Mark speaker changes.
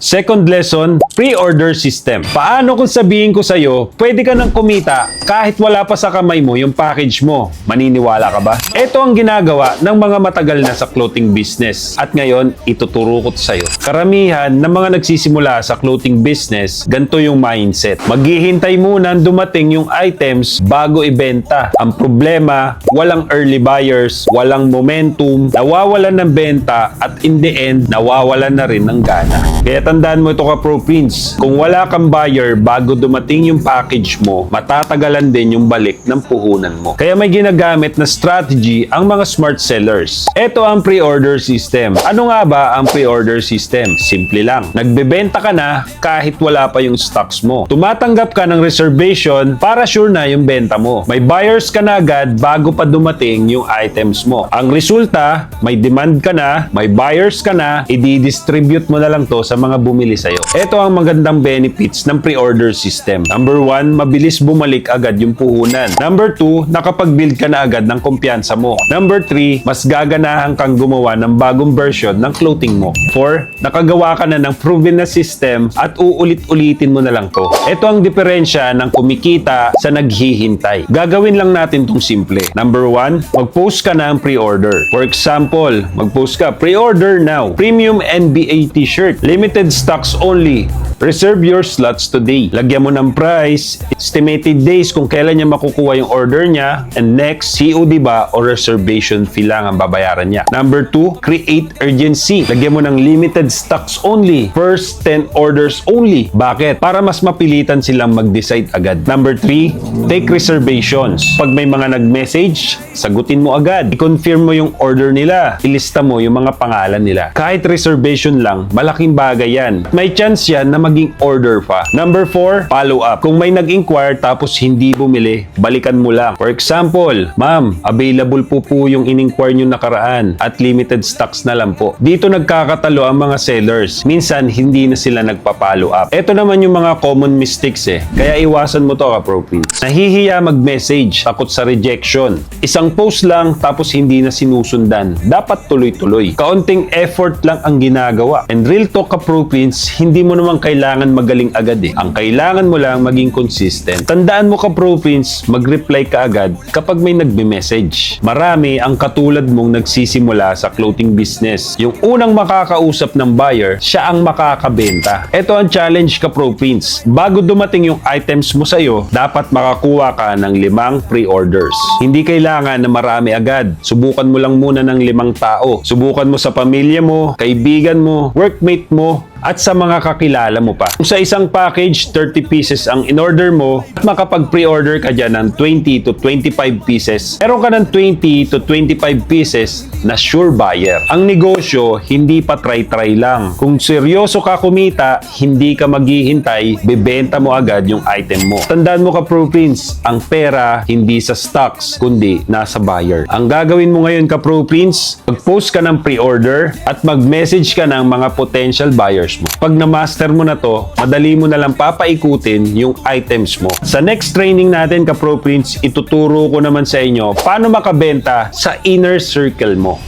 Speaker 1: Second lesson, pre-order system. Paano kung sabihin ko sa'yo, pwede ka nang kumita kahit wala pa sa kamay mo yung package mo? Maniniwala ka ba? Ito ang ginagawa ng mga matagal na sa clothing business. At ngayon, ituturo ko sa'yo. Karamihan ng mga nagsisimula sa clothing business, ganito yung mindset. Maghihintay muna dumating yung items bago ibenta. Ang problema, walang early buyers, walang momentum, nawawalan ng benta at in the end, nawawalan na rin ng gana. Kaya tandaan mo ito ka Pro Prince, kung wala kang buyer bago dumating yung package mo, matatagalan din yung balik ng puhunan mo. Kaya may ginagamit na strategy ang mga smart sellers. Ito ang pre-order system. Ano nga ba ang pre-order system? Simple lang. Nagbebenta ka na kahit wala pa yung stocks mo. Tumatanggap ka ng reservation para sure na yung benta mo. May buyers ka na agad bago pa dumating yung items mo. Ang resulta, may demand ka na, may buyers ka na, i-distribute mo na lang to sa mga bumili sa'yo. Ito ang magandang benefits ng pre-order system. Number 1, mabilis bumalik agad yung puhunan. Number 2, nakapag-build ka na agad ng kumpiyansa mo. Number 3, mas gaganahan kang gumawa ng bagong version ng clothing mo. 4, nakagawa ka na ng proven na system at uulit-ulitin mo na lang to. Ito ang diferensya ng kumikita sa naghihintay. Gagawin lang natin tong simple. Number 1, mag-post ka na ang pre-order. For example, mag-post ka, pre-order now. Premium NBA t-shirt. Limited stocks only. Reserve your slots today. Lagyan mo ng price, estimated days kung kailan niya makukuha yung order niya, and next, COD ba o reservation fee lang ang babayaran niya. Number 2, create urgency. Lagyan mo ng limited stocks only. First 10 orders only. Bakit? Para mas mapilitan silang mag-decide agad. Number 3, take reservations. Pag may mga nag-message, sagutin mo agad. I-confirm mo yung order nila. Ilista mo yung mga pangalan nila. Kahit reservation lang, malaking bagay yan. May chance yan na maging order pa. Number 4, follow up. Kung may nag-inquire tapos hindi bumili, balikan mo lang. For example, ma'am, available po yung in-inquire nyo nakaraan at limited stocks na lang po. Dito nagkakatalo ang mga sellers. Minsan, hindi na sila nagpa-follow up. Ito naman yung mga common mistakes Kaya iwasan mo to ka Pro Prince. Nahihiya mag-message, takot sa rejection. Isang post lang tapos hindi na sinusundan. Dapat tuloy-tuloy. Kaunting effort lang ang ginagawa. And real talk ka Pro Prince, hindi mo naman kailangan magaling agad Ang kailangan mo lang maging consistent. Tandaan mo ka Pro Prince, mag-reply ka agad kapag may nagme-message. Marami ang katulad mong nagsisimula sa clothing business. Yung unang makakausap ng buyer, siya ang makakabenta. Ito ang challenge ka Pro Prince. Bago dumating yung items mo sa'yo, dapat makakuha ka ng 5 pre-orders. Hindi kailangan na marami agad. Subukan mo lang muna ng 5 tao. Subukan mo sa pamilya mo, kaibigan mo, workmate mo, at sa mga kakilala mo pa. Kung sa isang package, 30 pieces ang in-order mo, at makapag-pre-order ka dyan ng 20 to 25 pieces, meron ka ng 20 to 25 pieces na sure buyer. Ang negosyo, hindi pa try-try lang. Kung seryoso ka kumita, hindi ka maghihintay, bebenta mo agad yung item mo. Tandaan mo ka Pro Prince, ang pera hindi sa stocks, kundi nasa buyer. Ang gagawin mo ngayon ka Pro Prince, mag-post ka ng pre-order at mag-message ka ng mga potential buyers mo. Pag na-master mo na to, madali mo na lang papaikutin yung items mo. Sa next training natin ka Pro Prince, ituturo ko naman sa inyo paano makabenta sa inner circle mo.